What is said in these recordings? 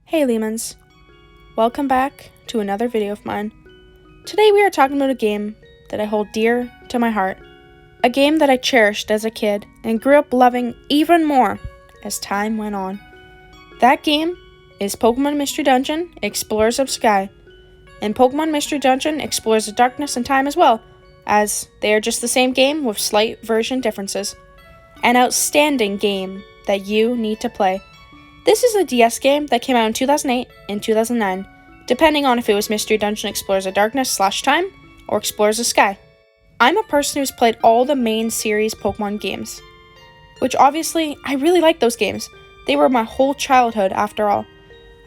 Hey Leamons, welcome back to another video of mine. Today we are talking about a game that I hold dear to my heart. A game that I cherished as a kid and grew up loving even more as time went on. That game is Pokemon Mystery Dungeon Explorers of Sky. And Pokemon Mystery Dungeon explores the darkness and time as well, as they are just the same game with slight version differences. An outstanding game that you need to play. This is a DS game that came out in 2008 and 2009, depending on if it was Mystery Dungeon Explorers of Darkness / Time or Explorers of Sky. I'm a person who's played all the main series Pokemon games, which obviously I really like those games. They were my whole childhood after all,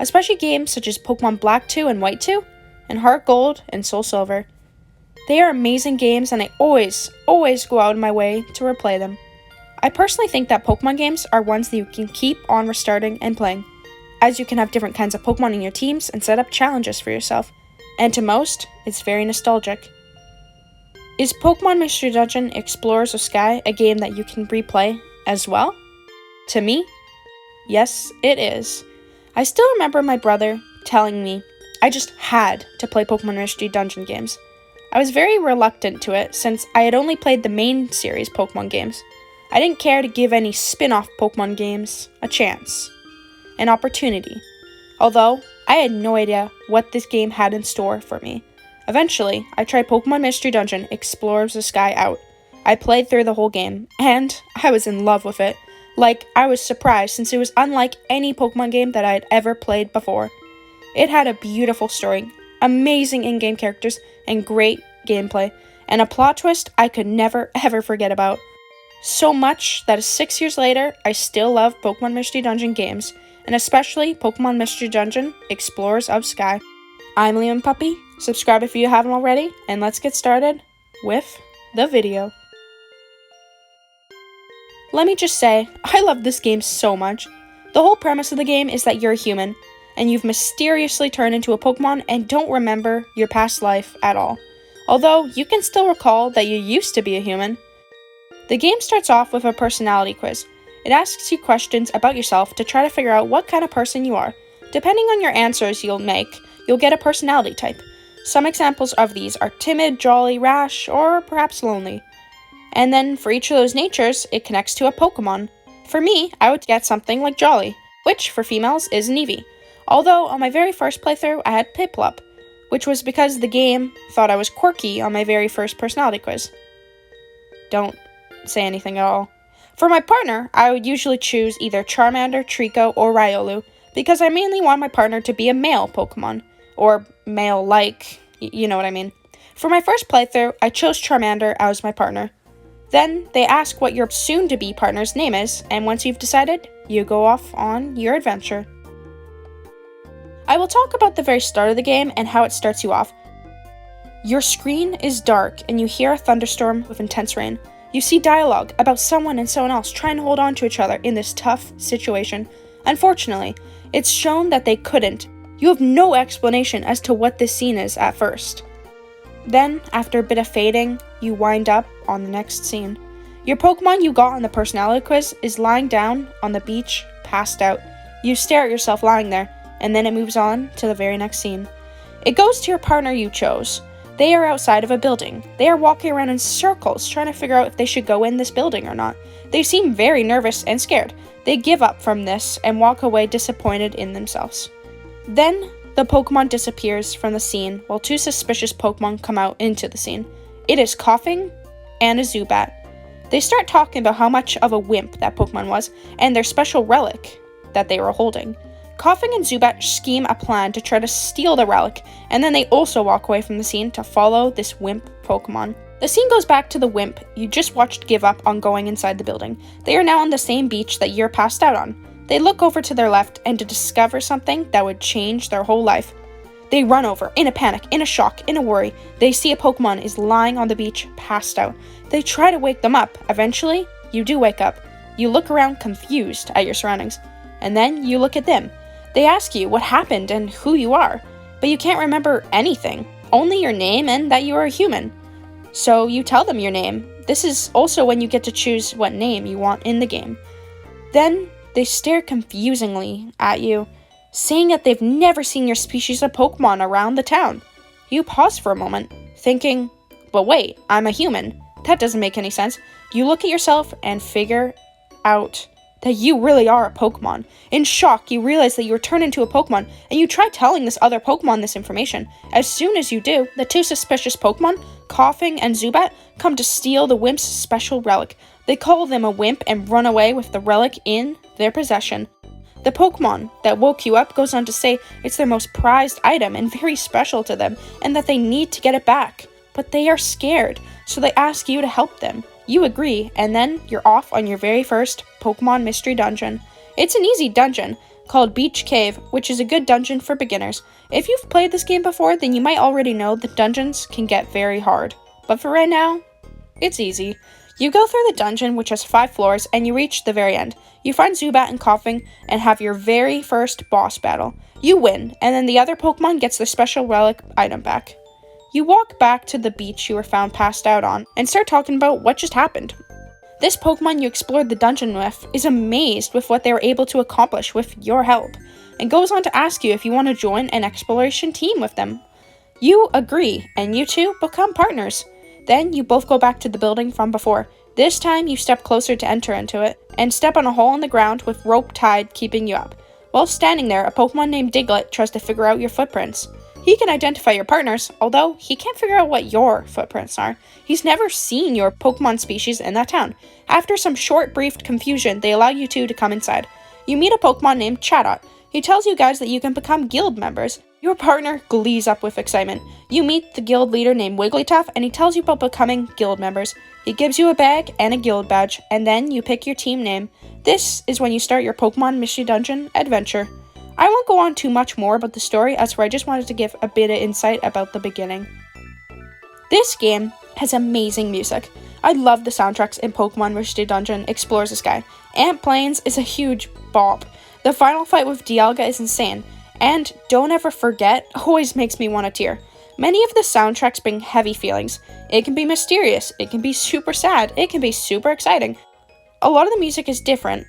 especially games such as Pokemon Black 2 and White 2, and Heart Gold and Soul Silver. They are amazing games and I always go out of my way to replay them. I personally think that Pokemon games are ones that you can keep on restarting and playing, as you can have different kinds of Pokemon in your teams and set up challenges for yourself, and to most, it's very nostalgic. Is Pokemon Mystery Dungeon Explorers of Sky a game that you can replay as well? To me, yes, it is. I still remember my brother telling me I just had to play Pokemon Mystery Dungeon games. I was very reluctant to it since I had only played the main series Pokemon games. I didn't care to give any spin-off Pokemon games a chance, an opportunity, although I had no idea what this game had in store for me. Eventually, I tried Pokemon Mystery Dungeon Explorers of Sky out. I played through the whole game, and I was in love with it. Like, I was surprised since it was unlike any Pokemon game that I had ever played before. It had a beautiful story, amazing in-game characters, and great gameplay, and a plot twist I could never ever forget about. So much that 6 years later, I still love Pokemon Mystery Dungeon games, and especially Pokemon Mystery Dungeon Explorers of Sky. I'm Leamon Puppy, subscribe if you haven't already, and let's get started with the video. Let me just say, I love this game so much. The whole premise of the game is that you're a human, and you've mysteriously turned into a Pokemon and don't remember your past life at all. Although, you can still recall that you used to be a human. The game starts off with a personality quiz. It asks you questions about yourself to try to figure out what kind of person you are. Depending on your answers you'll get a personality type. Some examples of these are timid, jolly, rash, or perhaps lonely. And then for each of those natures, it connects to a Pokemon. For me, I would get something like Jolly, which for females is an Eevee. Although on my very first playthrough, I had Piplup, which was because the game thought I was quirky on my very first personality quiz. Don't say anything at all. For my partner, I would usually choose either Charmander, Trico, or Riolu, because I mainly want my partner to be a male Pokemon, or male-like, you know what I mean. For my first playthrough, I chose Charmander as my partner. Then, they ask what your soon-to-be partner's name is, and once you've decided, you go off on your adventure. I will talk about the very start of the game and how it starts you off. Your screen is dark, and you hear a thunderstorm with intense rain. You see dialogue about someone and someone else trying to hold on to each other in this tough situation. Unfortunately, it's shown that they couldn't. You have no explanation as to what this scene is at first. Then, after a bit of fading, you wind up on the next scene. Your Pokemon you got on the personality quiz is lying down on the beach, passed out. You stare at yourself lying there, and then it moves on to the very next scene. It goes to your partner you chose. They are outside of a building. They are walking around in circles, trying to figure out if they should go in this building or not. They seem very nervous and scared. They give up from this and walk away disappointed in themselves. Then, the Pokemon disappears from the scene while two suspicious Pokemon come out into the scene. It is Coughing and a Zubat. They start talking about how much of a wimp that Pokemon was and their special relic that they were holding. Coughing and Zubat scheme a plan to try to steal the relic, and then they also walk away from the scene to follow this wimp Pokemon. The scene goes back to the wimp you just watched give up on going inside the building. They are now on the same beach that you're passed out on. They look over to their left and to discover something that would change their whole life. They run over, in a panic, in a shock, in a worry. They see a Pokemon is lying on the beach, passed out. They try to wake them up. Eventually, you do wake up. You look around confused at your surroundings, and then you look at them. They ask you what happened and who you are, but you can't remember anything, only your name and that you are a human. So you tell them your name. This is also when you get to choose what name you want in the game. Then they stare confusingly at you saying that they've never seen your species of Pokemon around the town. You pause for a moment, thinking, but wait, I'm a human. That doesn't make any sense. You look at yourself and figure out that you really are a Pokemon. In shock, you realize that you were turned into a Pokemon, and you try telling this other Pokemon this information. As soon as you do, the two suspicious Pokemon, Coughing and Zubat, come to steal the Wimp's special relic. They call them a Wimp and run away with the relic in their possession. The Pokemon that woke you up goes on to say it's their most prized item and very special to them, and that they need to get it back. But they are scared, so they ask you to help them. You agree, and then you're off on your very first Pokemon Mystery Dungeon. It's an easy dungeon, called Beach Cave, which is a good dungeon for beginners. If you've played this game before, then you might already know that dungeons can get very hard. But for right now, it's easy. You go through the dungeon, which has 5 floors, and you reach the very end. You find Zubat and Coughing, and have your very first boss battle. You win, and then the other Pokemon gets their special relic item back. You walk back to the beach you were found passed out on, and start talking about what just happened. This Pokemon you explored the dungeon with is amazed with what they were able to accomplish with your help, and goes on to ask you if you want to join an exploration team with them. You agree, and you two become partners. Then you both go back to the building from before. This time you step closer to enter into it, and step on a hole in the ground with rope tied keeping you up. While standing there, a Pokemon named Diglett tries to figure out your footprints. He can identify your partners, although he can't figure out what your footprints are. He's never seen your Pokemon species in that town. After some short, brief confusion, they allow you two to come inside. You meet a Pokemon named Chatot. He tells you guys that you can become guild members. Your partner glees up with excitement. You meet the guild leader named Wigglytuff, and he tells you about becoming guild members. He gives you a bag and a guild badge, and then you pick your team name. This is when you start your Pokemon Mystery Dungeon adventure. I won't go on too much more about the story, as for I just wanted to give a bit of insight about the beginning. This game has amazing music. I love the soundtracks in Pokemon Mystery Dungeon Explores the Sky. Ant Plains is a huge bop. The final fight with Dialga is insane. And Don't Ever Forget always makes me want to tear. Many of the soundtracks bring heavy feelings. It can be mysterious, it can be super sad, it can be super exciting. A lot of the music is different,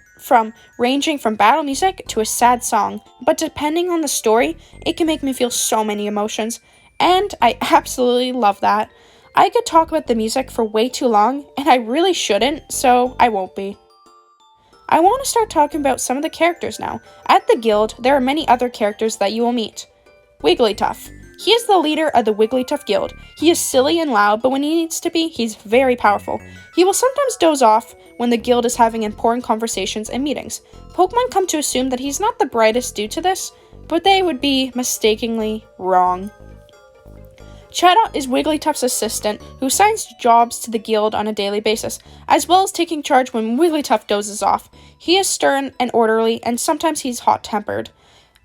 ranging from battle music to a sad song, but depending on the story, it can make me feel so many emotions, and I absolutely love that. I could talk about the music for way too long, and I really shouldn't, so I won't be. I want to start talking about some of the characters now. At the guild, there are many other characters that you will meet. Wigglytuff. He is the leader of the Wigglytuff Guild. He is silly and loud, but when he needs to be, he's very powerful. He will sometimes doze off when the guild is having important conversations and meetings. Pokemon come to assume that he's not the brightest due to this, but they would be mistakenly wrong. Chatot is Wigglytuff's assistant, who assigns jobs to the guild on a daily basis, as well as taking charge when Wigglytuff dozes off. He is stern and orderly, and sometimes he's hot-tempered.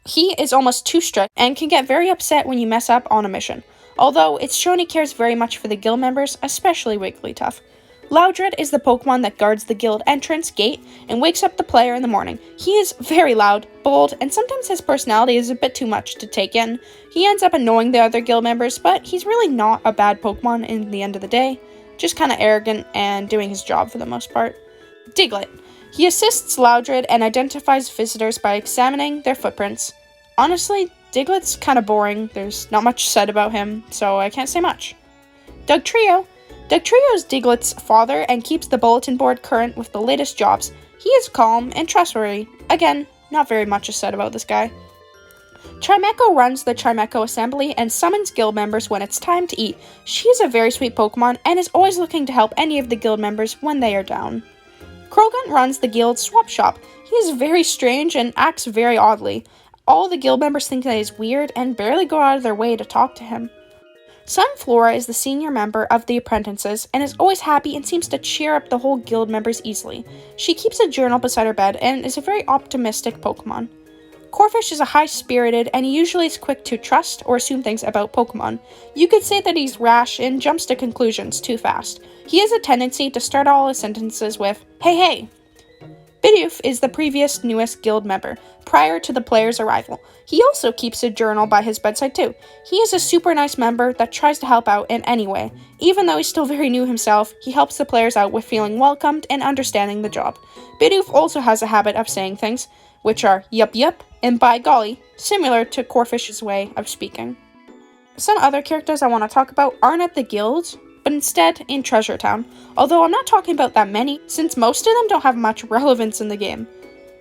He is almost too strict, and can get very upset when you mess up on a mission. Although, it's shown he cares very much for the guild members, especially Wigglytuff. Loudred is the Pokemon that guards the guild entrance gate and wakes up the player in the morning. He is very loud, bold, and sometimes his personality is a bit too much to take in. He ends up annoying the other guild members, but he's really not a bad Pokemon in the end of the day. Just kind of arrogant and doing his job for the most part. Diglett. He assists Loudred and identifies visitors by examining their footprints. Honestly, Diglett's kind of boring. There's not much said about him, so I can't say much. Dugtrio. Dugtrio is Diglett's father and keeps the bulletin board current with the latest jobs. He is calm and trustworthy. Again, not very much is said about this guy. Chimecho runs the Chimecho Assembly and summons guild members when it's time to eat. She is a very sweet Pokemon and is always looking to help any of the guild members when they are down. Krogan runs the guild swap shop. He is very strange and acts very oddly. All the guild members think that he's weird and barely go out of their way to talk to him. Sunflora is the senior member of the apprentices and is always happy and seems to cheer up the whole guild members easily. She keeps a journal beside her bed and is a very optimistic Pokemon. Corfish is a high-spirited and he usually is quick to trust or assume things about Pokemon. You could say that he's rash and jumps to conclusions too fast. He has a tendency to start all his sentences with, "Hey, hey." Bidoof is the previous newest guild member, prior to the player's arrival. He also keeps a journal by his bedside too. He is a super nice member that tries to help out in any way. Even though he's still very new himself, he helps the players out with feeling welcomed and understanding the job. Bidoof also has a habit of saying things. which are yup yup and by golly, similar to Corfish's way of speaking. Some other characters I want to talk about aren't at the guild, but instead in Treasure Town, although I'm not talking about that many, since most of them don't have much relevance in the game.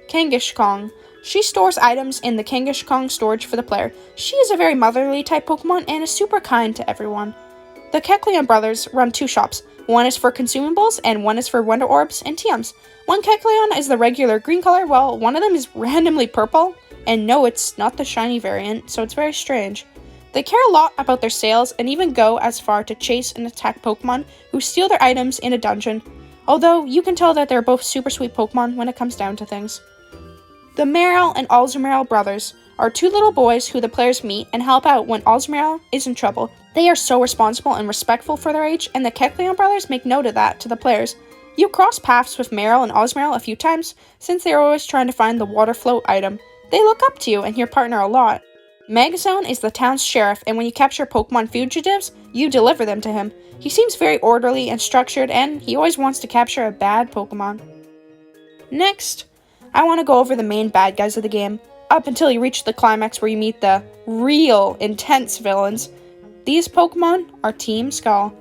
Kangaskhan. She stores items in the Kangaskhan storage for the player. She is a very motherly type Pokemon and is super kind to everyone. The Kecleon brothers run 2 shops. One is for consumables and one is for Wonder Orbs and TMs. One Kecleon is the regular green color, while one of them is randomly purple. And no, it's not the shiny variant, so it's very strange. They care a lot about their sales and even go as far to chase and attack Pokemon who steal their items in a dungeon, although you can tell that they're both super sweet Pokemon when it comes down to things. The Marill and Azumarill brothers are 2 little boys who the players meet and help out when Azumarill is in trouble. They are so responsible and respectful for their age, and the Kecleon brothers make note of that to the players. You cross paths with Marill and Azumarill a few times, since they are always trying to find the water float item. They look up to you and your partner a lot. Magazone is the town's sheriff, and when you capture Pokemon fugitives, you deliver them to him. He seems very orderly and structured, and he always wants to capture a bad Pokemon. Next, I want to go over the main bad guys of the game, up until you reach the climax where you meet the real intense villains. These Pokemon are Team Skull.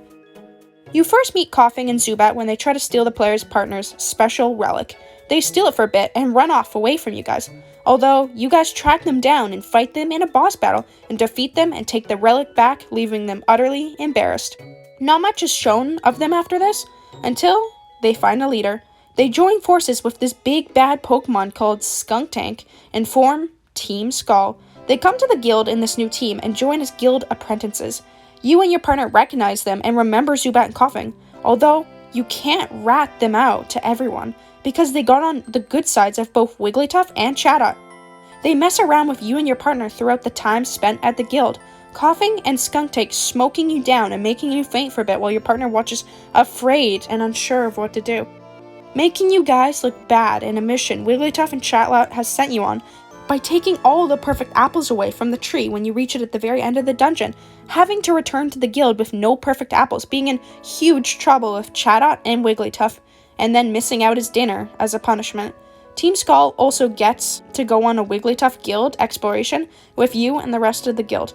You first meet Koffing and Zubat when they try to steal the player's partner's special relic. They steal it for a bit and run off away from you guys, although you guys track them down and fight them in a boss battle and defeat them and take the relic back, leaving them utterly embarrassed. Not much is shown of them after this, until they find a leader. They join forces with this big bad Pokemon called Skuntank and form Team Skull. They come to the guild in this new team and join as guild apprentices. You and your partner recognize them and remember Zubat and Koffing, although you can't rat them out to everyone because they got on the good sides of both Wigglytuff and Chatot. They mess around with you and your partner throughout the time spent at the guild, Koffing and Skuntank smoking you down and making you faint for a bit while your partner watches afraid and unsure of what to do. Making you guys look bad in a mission Wigglytuff and Chatot has sent you on by taking all the perfect apples away from the tree when you reach it at the very end of the dungeon, having to return to the guild with no perfect apples, being in huge trouble with Chatot and Wigglytuff, and then missing out his dinner as a punishment. Team Skull also gets to go on a Wigglytuff guild exploration with you and the rest of the guild.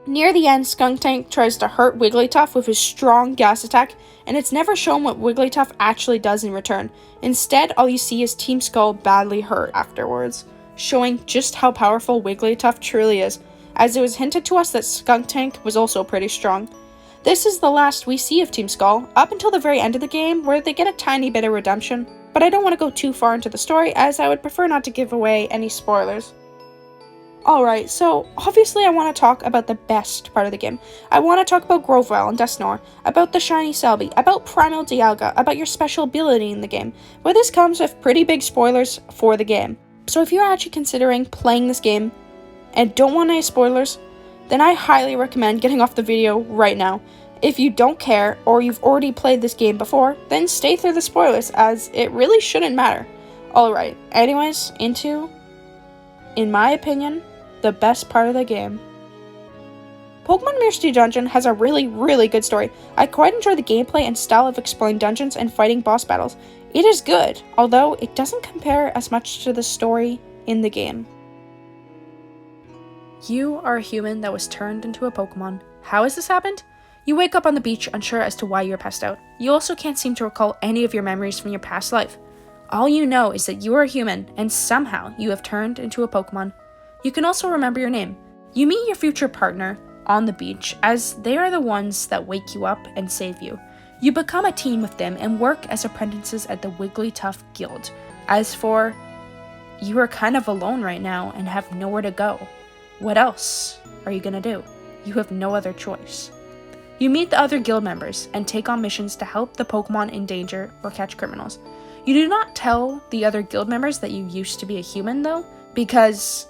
Near the end, Skuntank tries to hurt Wigglytuff with his strong gas attack, and it's never shown what Wigglytuff actually does in return. Instead, all you see is Team Skull badly hurt afterwards, showing just how powerful Wigglytuff truly is, as it was hinted to us that Skuntank was also pretty strong. This is the last we see of Team Skull, up until the very end of the game, where they get a tiny bit of redemption, but I don't want to go too far into the story, as I would prefer not to give away any spoilers. Alright, so obviously I want to talk about the best part of the game. I want to talk about Grovyle and Dusknoir, about the shiny Celebi, about Primal Dialga, about your special ability in the game, but this comes with pretty big spoilers for the game. So if you're actually considering playing this game and don't want any spoilers, then I highly recommend getting off the video right now. If you don't care or you've already played this game before, then stay through the spoilers as it really shouldn't matter. Alright, anyways, in my opinion, the best part of the game. Pokemon Mystery Dungeon has a really good story. I quite enjoy the gameplay and style of exploring dungeons and fighting boss battles. It is good, although it doesn't compare as much to the story in the game. You are a human that was turned into a Pokemon. How has this happened? You wake up on the beach unsure as to why you were passed out. You also can't seem to recall any of your memories from your past life. All you know is that you are a human, and somehow you have turned into a Pokemon. You can also remember your name. You meet your future partner on the beach, as they are the ones that wake you up and save you. You become a team with them and work as apprentices at the Wigglytuff Guild. As for, you are kind of alone right now and have nowhere to go. What else are you gonna do? You have no other choice. You meet the other guild members and take on missions to help the Pokemon in danger or catch criminals. You do not tell the other guild members that you used to be a human though, because,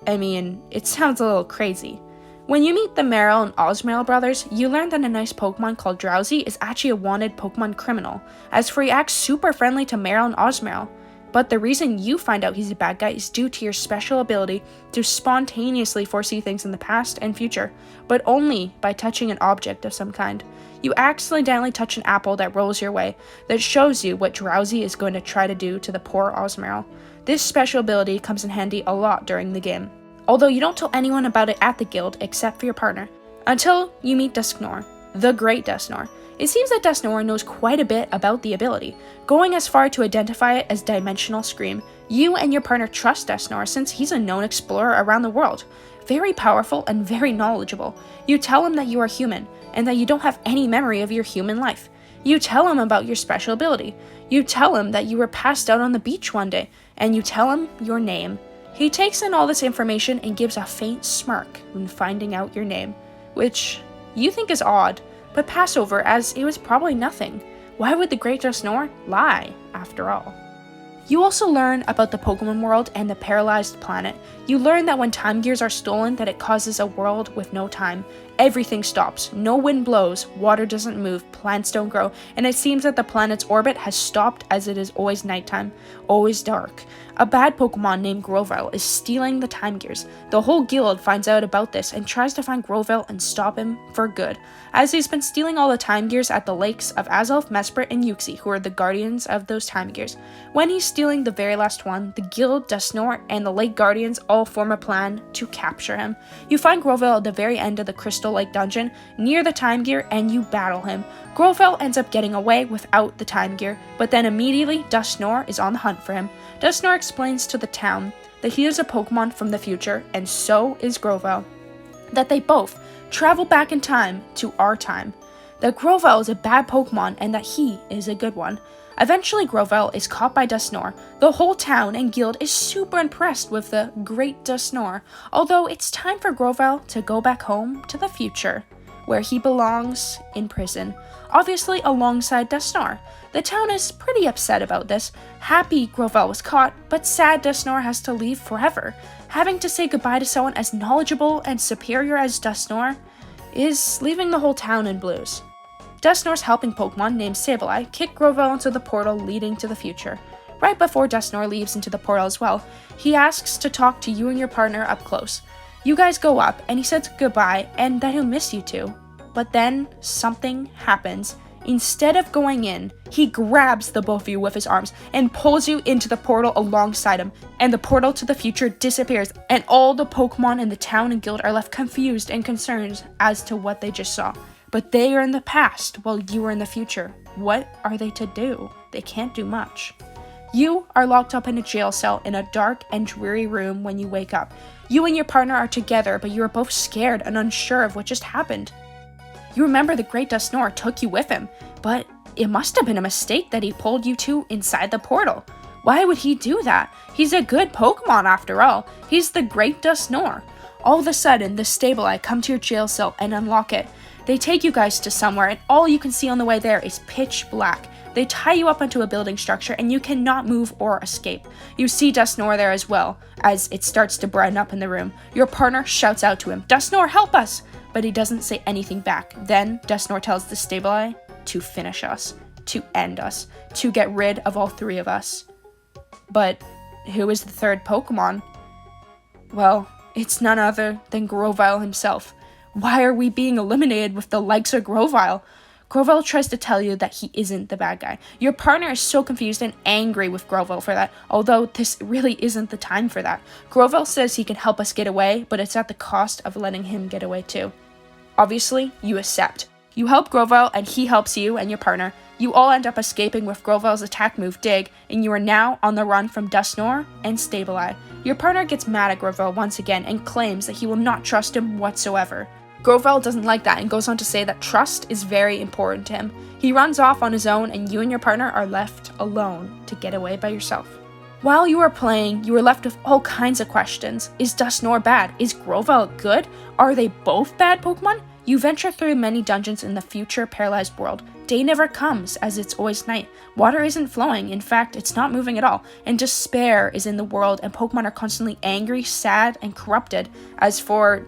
it sounds a little crazy. When you meet the Marill and Azumarill brothers, you learn that a nice Pokemon called Drowsy is actually a wanted Pokemon criminal, as for he acts super friendly to Marill and Azumarill. But the reason you find out he's a bad guy is due to your special ability to spontaneously foresee things in the past and future, but only by touching an object of some kind. You accidentally touch an apple that rolls your way, that shows you what Drowsy is going to try to do to the poor Azumarill. This special ability comes in handy a lot during the game, although you don't tell anyone about it at the guild except for your partner, until you meet Dusknoir, the Great Dusknoir. It seems that Dusknoir knows quite a bit about the ability, going as far to identify it as Dimensional Scream. You and your partner trust Dusknoir since he's a known explorer around the world, very powerful and very knowledgeable. You tell him that you are human, and that you don't have any memory of your human life. You tell him about your special ability. You tell him that you were passed out on the beach one day, and you tell him your name. He takes in all this information and gives a faint smirk when finding out your name, which you think is odd, but pass over as it was probably nothing. Why would the Great Dusknoir lie, after all? You also learn about the Pokemon world and the paralyzed planet. You learn that when time gears are stolen, that it causes a world with no time. Everything stops, no wind blows, water doesn't move, plants don't grow, and it seems that the planet's orbit has stopped as it is always nighttime, always dark. A bad Pokemon named Grovyle is stealing the time gears. The whole guild finds out about this and tries to find Grovyle and stop him for good, as he's been stealing all the time gears at the lakes of Azelf, Mesprit, and Uxie, who are the guardians of those time gears. When he's stealing the very last one, the guild, Dusknoir, and the lake guardians all form a plan to capture him. You find Grovyle at the very end of the Crystal Lake dungeon, near the time gear, and you battle him. Grovyle ends up getting away without the time gear, but then immediately Dusknoir is on the hunt for him. Dusknoir explains to the town that he is a Pokemon from the future, and so is Grovyle. That they both travel back in time to our time. That Grovyle is a bad Pokemon and that he is a good one. Eventually Grovyle is caught by Dusknoir. The whole town and guild is super impressed with the Great Dusknoir, although it's time for Grovyle to go back home to the future, where he belongs, in prison, obviously alongside Dusknoir. The town is pretty upset about this. Happy Grovyle was caught, but sad Dusknoir has to leave forever. Having to say goodbye to someone as knowledgeable and superior as Dusknoir is leaving the whole town in blues. Dusknoir's helping Pokemon named Sableye kick Grovyle into the portal leading to the future. Right before Dusknoir leaves into the portal as well, he asks to talk to you and your partner up close. You guys go up, and he says goodbye and that he'll miss you too. But then something happens. Instead of going in, he grabs the both of you with his arms and pulls you into the portal alongside him, and the portal to the future disappears, and all the Pokemon in the town and guild are left confused and concerned as to what they just saw. But they are in the past while you are in the future. What are they to do? They can't do much. You are locked up in a jail cell in a dark and dreary room when you wake up. You and your partner are together, but you are both scared and unsure of what just happened. You remember the Great Dusknoir took you with him, but it must have been a mistake that he pulled you two inside the portal. Why would he do that? He's a good Pokemon after all. He's the Great Dusknoir. All of a sudden, the Sableye come to your jail cell and unlock it. They take you guys to somewhere, and all you can see on the way there is pitch black. They tie you up onto a building structure, and you cannot move or escape. You see Dusknoir there as well, as it starts to brighten up in the room. Your partner shouts out to him, "Dusknoir, help us!" But he doesn't say anything back. Then Dusknoir tells the Sableye to finish us, to end us, to get rid of all three of us. But who is the third Pokemon? Well, it's none other than Grovyle himself. Why are we being eliminated with the likes of Grovyle? Grovyle tries to tell you that he isn't the bad guy. Your partner is so confused and angry with Grovyle for that, although this really isn't the time for that. Grovyle says he can help us get away, but it's at the cost of letting him get away too. Obviously, you accept. You help Grovyle and he helps you and your partner. You all end up escaping with Grovyle's attack move Dig, and you are now on the run from Dusknoir and Sableye. Your partner gets mad at Grovyle once again and claims that he will not trust him whatsoever. Grovyle doesn't like that and goes on to say that trust is very important to him. He runs off on his own and you and your partner are left alone to get away by yourself. While you are playing, you are left with all kinds of questions. Is Dusknoir bad? Is Grovyle good? Are they both bad Pokemon? You venture through many dungeons in the future paralyzed world. Day never comes, as it's always night. Water isn't flowing, in fact, it's not moving at all, and despair is in the world, and Pokemon are constantly angry, sad, and corrupted. As for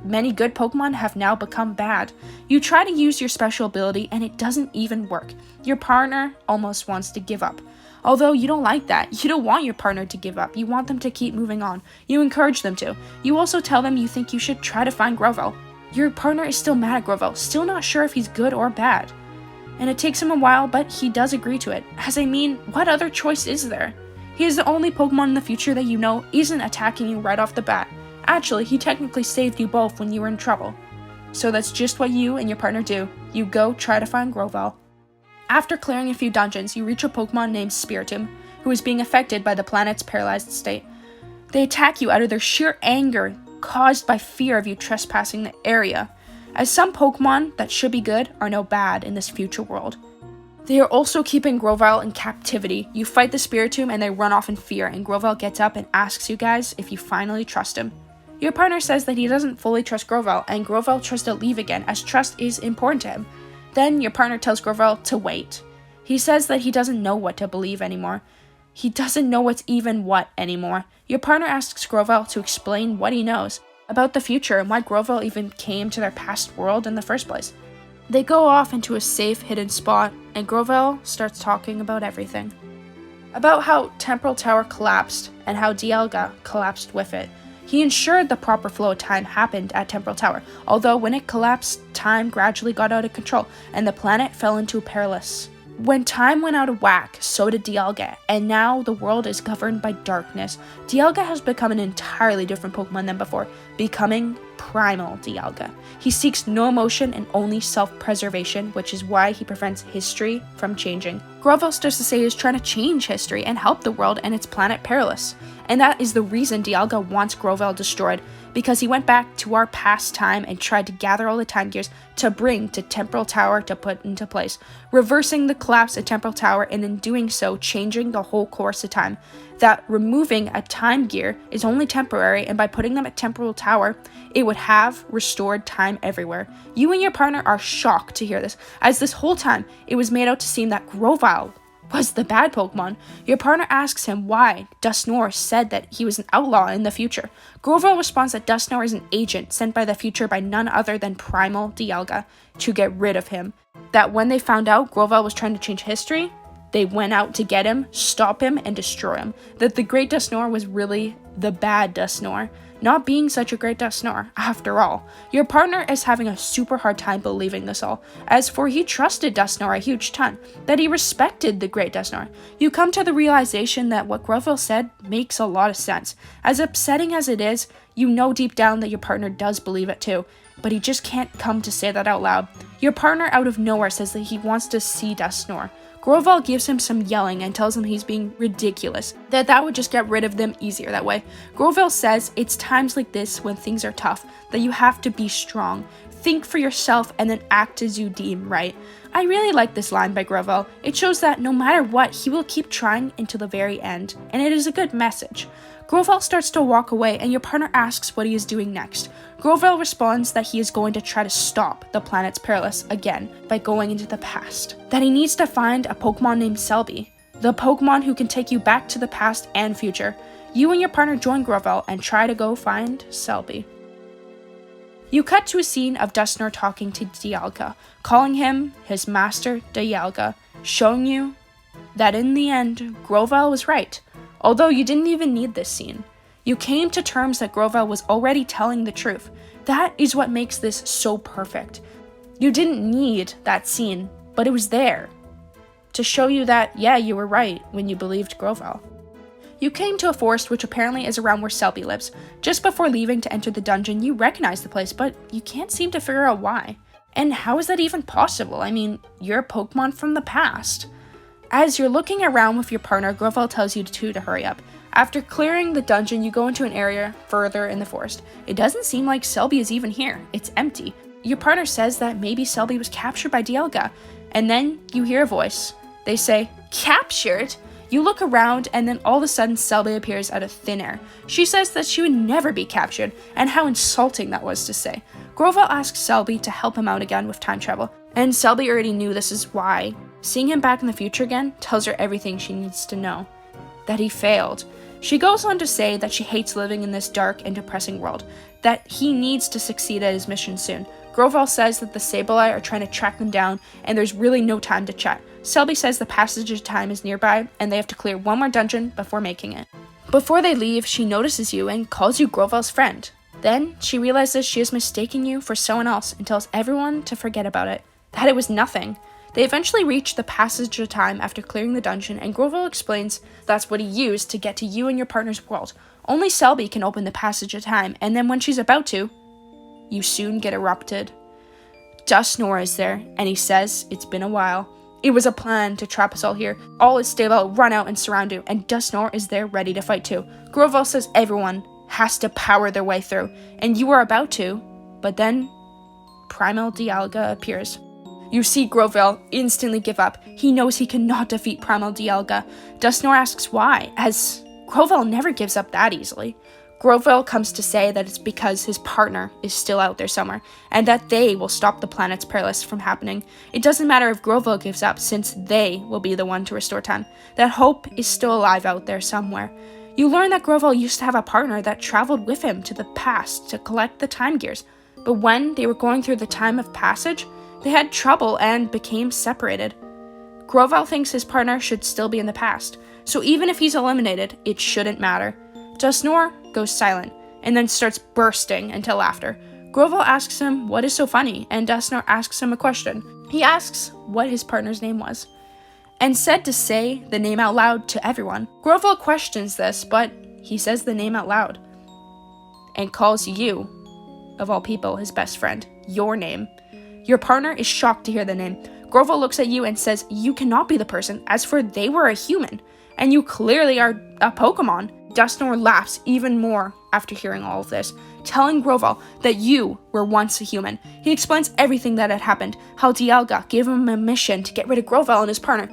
many good Pokemon have now become bad. You try to use your special ability, and it doesn't even work. Your partner almost wants to give up. Although you don't like that. You don't want your partner to give up. You want them to keep moving on. You encourage them to. You also tell them you think you should try to find Grovyle. Your partner is still mad at Grovyle, still not sure if he's good or bad. And it takes him a while, but he does agree to it. As I mean, what other choice is there? He is the only Pokemon in the future that you know isn't attacking you right off the bat. Actually, he technically saved you both when you were in trouble. So that's just what you and your partner do. You go try to find Grovyle. After clearing a few dungeons, you reach a Pokemon named Spiritomb, who is being affected by the planet's paralyzed state. They attack you out of their sheer anger, caused by fear of you trespassing the area, as some Pokemon that should be good are now bad in this future world. They are also keeping Grovyle in captivity. You fight the Spiritomb and they run off in fear, and Grovyle gets up and asks you guys if you finally trust him. Your partner says that he doesn't fully trust Grovyle, and Grovyle tries to leave again, as trust is important to him. Then your partner tells Grovyle to wait. He says that he doesn't know what to believe anymore. He doesn't know what's even what anymore. Your partner asks Grovyle to explain what he knows about the future and why Grovyle even came to their past world in the first place. They go off into a safe hidden spot, and Grovyle starts talking about everything. About how Temporal Tower collapsed and how Dialga collapsed with it. He ensured the proper flow of time happened at Temporal Tower, although when it collapsed, time gradually got out of control and the planet fell into perilous. When time went out of whack, so did Dialga, and now the world is governed by darkness. Dialga has become an entirely different Pokemon than before, becoming Primal Dialga. He seeks no emotion and only self-preservation, which is why he prevents history from changing. Grovyle starts to say he's trying to change history and help the world and its planet perilous. And that is the reason Dialga wants Grovyle destroyed, because he went back to our past time and tried to gather all the time gears to bring to Temporal Tower to put into place, reversing the collapse of Temporal Tower and in doing so changing the whole course of time. That removing a time gear is only temporary, and by putting them at Temporal Tower, it would have restored time everywhere. You and your partner are shocked to hear this, as this whole time it was made out to seem that Grovyle was the bad Pokemon. Your partner asks him why Dusknoir said that he was an outlaw in the future. Grovyle responds that Dusknoir is an agent sent by the future by none other than Primal Dialga to get rid of him. That when they found out Grovyle was trying to change history, they went out to get him, stop him, and destroy him. That the great Dusknoir was really the bad Dusknoir, not being such a great Dusknoir after all. Your partner is having a super hard time believing this all, as for he trusted Dusknoir a huge ton, that he respected the great Dusknoir. You come to the realization that what Grovyle said makes a lot of sense. As upsetting as it is, you know deep down that your partner does believe it too, but he just can't come to say that out loud. Your partner out of nowhere says that he wants to see Dusknoir. Grovyle gives him some yelling and tells him he's being ridiculous, that would just get rid of them easier that way. Grovyle says it's times like this when things are tough that you have to be strong, think for yourself, and then act as you deem right. I really like this line by Grovyle. It shows that no matter what, he will keep trying until the very end, and it is a good message. Grovyle starts to walk away, and your partner asks what he is doing next. Grovyle responds that he is going to try to stop the planet's perilous again by going into the past. That he needs to find a Pokemon named Celebi, the Pokemon who can take you back to the past and future. You and your partner join Grovyle and try to go find Celebi. You cut to a scene of Dusknoir talking to Dialga, calling him his master Dialga, showing you that in the end, Grovyle was right. Although you didn't even need this scene. You came to terms that Grovyle was already telling the truth. That is what makes this so perfect. You didn't need that scene, but it was there to show you that, yeah, you were right when you believed Grovyle. You came to a forest which apparently is around where Celebi lives. Just before leaving to enter the dungeon, you recognize the place, but you can't seem to figure out why. And how is that even possible? I mean, you're a Pokemon from the past. As you're looking around with your partner, Grovyle tells you to hurry up. After clearing the dungeon, you go into an area further in the forest. It doesn't seem like Celebi is even here. It's empty. Your partner says that maybe Celebi was captured by Dialga, and then you hear a voice. They say, "Captured?" You look around, and then all of a sudden Celebi appears out of thin air. She says that she would never be captured, and how insulting that was to say. Grovyle asks Celebi to help him out again with time travel, and Celebi already knew this is why. Seeing him back in the future again tells her everything she needs to know. That he failed. She goes on to say that she hates living in this dark and depressing world, that he needs to succeed at his mission soon. Grovyle says that the Sableye are trying to track them down, and there's really no time to chat. Celebi says the passage of time is nearby, and they have to clear one more dungeon before making it. Before they leave, she notices you and calls you Grovyle's friend. Then, she realizes she is mistaking you for someone else and tells everyone to forget about it, that it was nothing. They eventually reach the passage of time after clearing the dungeon, and Groville explains that's what he used to get to you and your partner's world. Only Selby can open the passage of time, and then when she's about to, you soon get erupted. Dustnor is there, and he says it's been a while. It was a plan to trap us all here. All is stable, run out and surround you, and Dustnor is there ready to fight too. Groville says everyone has to power their way through, and you are about to, but then Primal Dialga appears. You see Groville instantly give up. He knows he cannot defeat Primal Dialga. Dustnor asks why, as Groville never gives up that easily. Groville comes to say that it's because his partner is still out there somewhere, and that they will stop the planet's perilous from happening. It doesn't matter if Groville gives up, since they will be the one to restore time. That hope is still alive out there somewhere. You learn that Groville used to have a partner that traveled with him to the past to collect the time gears, but when they were going through the time of passage, they had trouble and became separated. Groville thinks his partner should still be in the past, so even if he's eliminated, it shouldn't matter. Dustnor goes silent, and then starts bursting into laughter. Groville asks him what is so funny, and Dustnor asks him a question. He asks what his partner's name was, and said to say the name out loud to everyone. Groville questions this, but he says the name out loud, and calls you, of all people, his best friend, your name. Your partner is shocked to hear the name. Groville looks at you and says you cannot be the person, as for they were a human, and you clearly are a Pokémon. Dustnor laughs even more after hearing all of this, telling Groville that you were once a human. He explains everything that had happened, how Dialga gave him a mission to get rid of Groville and his partner.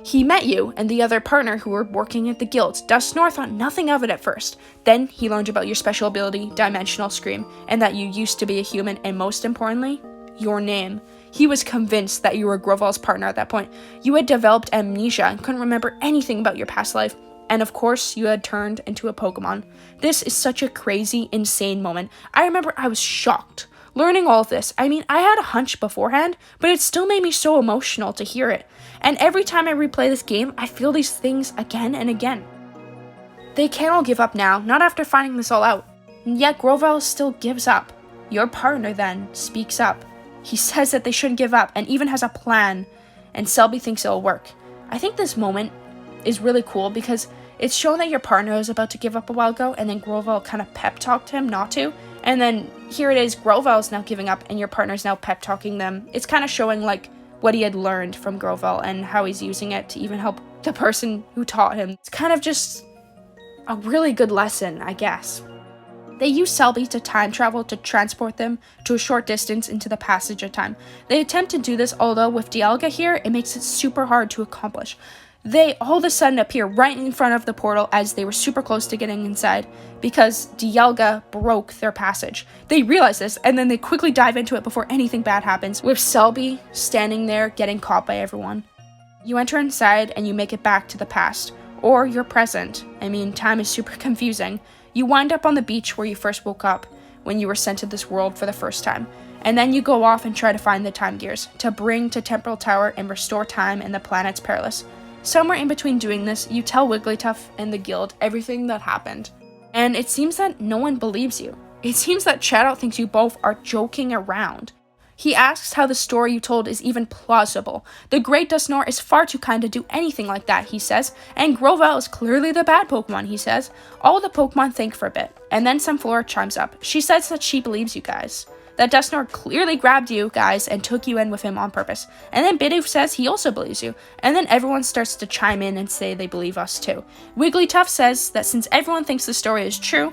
He met you and the other partner who were working at the guild. Dustnor thought nothing of it at first. Then he learned about your special ability, Dimensional Scream, and that you used to be a human, and most importantly, your name. He was convinced that you were Groville's partner at that point. You had developed amnesia and couldn't remember anything about your past life. And of course, you had turned into a Pokemon. This is such a crazy, insane moment. I remember I was shocked learning all of this. I mean, I had a hunch beforehand, but it still made me so emotional to hear it. And every time I replay this game, I feel these things again and again. They can't all give up now, not after finding this all out. And yet Groville still gives up. Your partner then speaks up. He says that they shouldn't give up and even has a plan, and Selby thinks it'll work. I think this moment is really cool because it's shown that your partner was about to give up a while ago, and then Groville kind of pep talked him not to, and then here it is, Groville's now giving up and your partner's now pep talking them. It's kind of showing like what he had learned from Groville and how he's using it to even help the person who taught him. It's kind of just a really good lesson, I guess. They use Selby to time travel to transport them to a short distance into the passage of time. They attempt to do this, although with Dialga here, it makes it super hard to accomplish. They all of a sudden appear right in front of the portal as they were super close to getting inside because Dialga broke their passage. They realize this, and then they quickly dive into it before anything bad happens, with Selby standing there getting caught by everyone. You enter inside and you make it back to the past, or your present. I mean, time is super confusing. You wind up on the beach where you first woke up when you were sent to this world for the first time. And then you go off and try to find the time gears to bring to Temporal Tower and restore time in the planet's perilous. Somewhere in between doing this, you tell Wigglytuff and the guild everything that happened. And it seems that no one believes you. It seems that Shadow thinks you both are joking around. He asks how the story you told is even plausible. The Great Dustnor is far too kind to do anything like that, he says, and Groville is clearly the bad Pokemon, he says. All the Pokemon think for a bit, and then Sunflora chimes up. She says that she believes you guys. That Dustnor clearly grabbed you guys and took you in with him on purpose. And then Bidoof says he also believes you. And then everyone starts to chime in and say they believe us too. Wigglytuff says that since everyone thinks the story is true,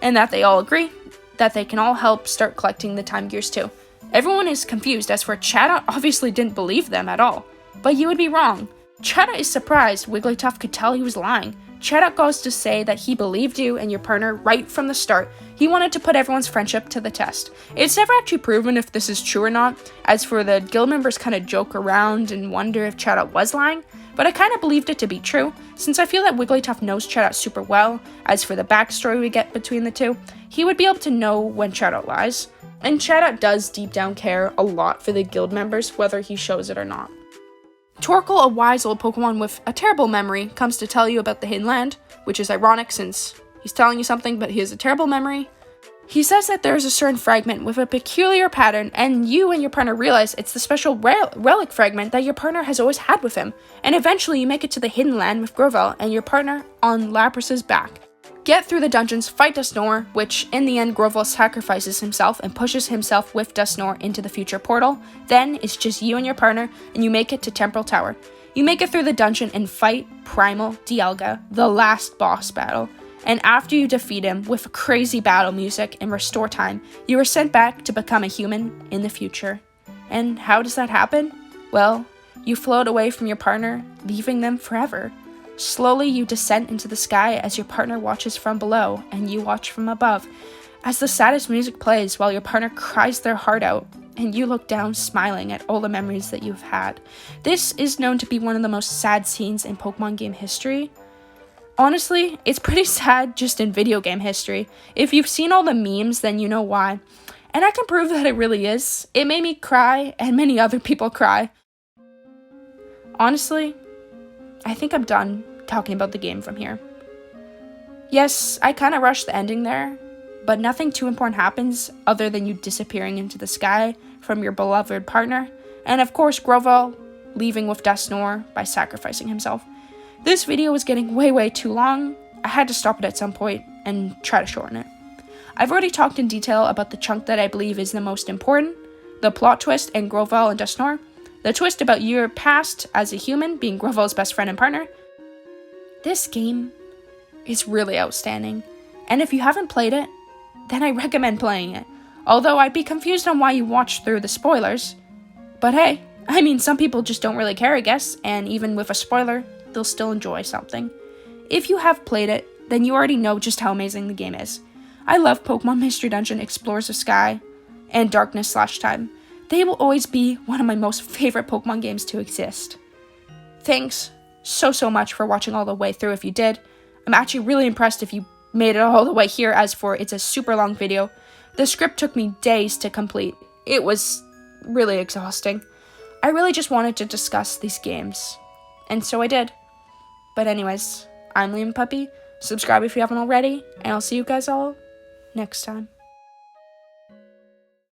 and that they all agree, that they can all help start collecting the time gears too. Everyone is confused as for Chatta obviously didn't believe them at all. But you would be wrong. Chatta is surprised Wigglytuff could tell he was lying. Chatta goes to say that he believed you and your partner right from the start. He wanted to put everyone's friendship to the test. It's never actually proven if this is true or not, as for the guild members kind of joke around and wonder if Chatta was lying, but I kind of believed it to be true, since I feel that Wigglytuff knows Chatta super well. As for the backstory we get between the two, he would be able to know when Chatta lies. And Chatta does deep down care a lot for the guild members, whether he shows it or not. Torkoal, a wise old Pokemon with a terrible memory, comes to tell you about the Hidden Land, which is ironic since he's telling you something, but he has a terrible memory. He says that there is a certain fragment with a peculiar pattern, and you and your partner realize it's the special relic fragment that your partner has always had with him. And eventually you make it to the hidden land with Grovel and your partner on Labras's back. Get through the dungeons, fight Dusknoir, which in the end Grovel sacrifices himself and pushes himself with Dusknoir into the future portal. Then it's just you and your partner, and you make it to Temporal Tower. You make it through the dungeon and fight Primal Dialga, the last boss battle. And after you defeat him with crazy battle music and restore time, you are sent back to become a human in the future. And how does that happen? Well, you float away from your partner, leaving them forever. Slowly you descend into the sky as your partner watches from below and you watch from above, as the saddest music plays while your partner cries their heart out, and you look down smiling at all the memories that you've had. This is known to be one of the most sad scenes in Pokemon game history. Honestly, it's pretty sad just in video game history. If you've seen all the memes, then you know why. And I can prove that it really is. It made me cry, and many other people cry. Honestly, I think I'm done talking about the game from here. Yes, I kind of rushed the ending there, but nothing too important happens other than you disappearing into the sky from your beloved partner, and of course Grovel leaving with Dusknoir by sacrificing himself. This video was getting way too long. I had to stop it at some point and try to shorten it. I've already talked in detail about the chunk that I believe is the most important, the plot twist in Grovel and Dusknoir, the twist about your past as a human being Grovel's best friend and partner. This game is really outstanding, and if you haven't played it, then I recommend playing it. Although I'd be confused on why you watched through the spoilers. But hey, I mean, some people just don't really care, I guess, and even with a spoiler, they'll still enjoy something. If you have played it, then you already know just how amazing the game is. I love Pokemon Mystery Dungeon, Explorers of Sky, and Darkness/Time. They will always be one of my most favorite Pokemon games to exist. Thanks so much for watching all the way through if you did. I'm actually really impressed if you made it all the way here, as for it's a super long video. The script took me days to complete. It was really exhausting. I really just wanted to discuss these games, and so I did. But anyways, I'm Leamon Puppy. Subscribe if you haven't already, and I'll see you guys all next time.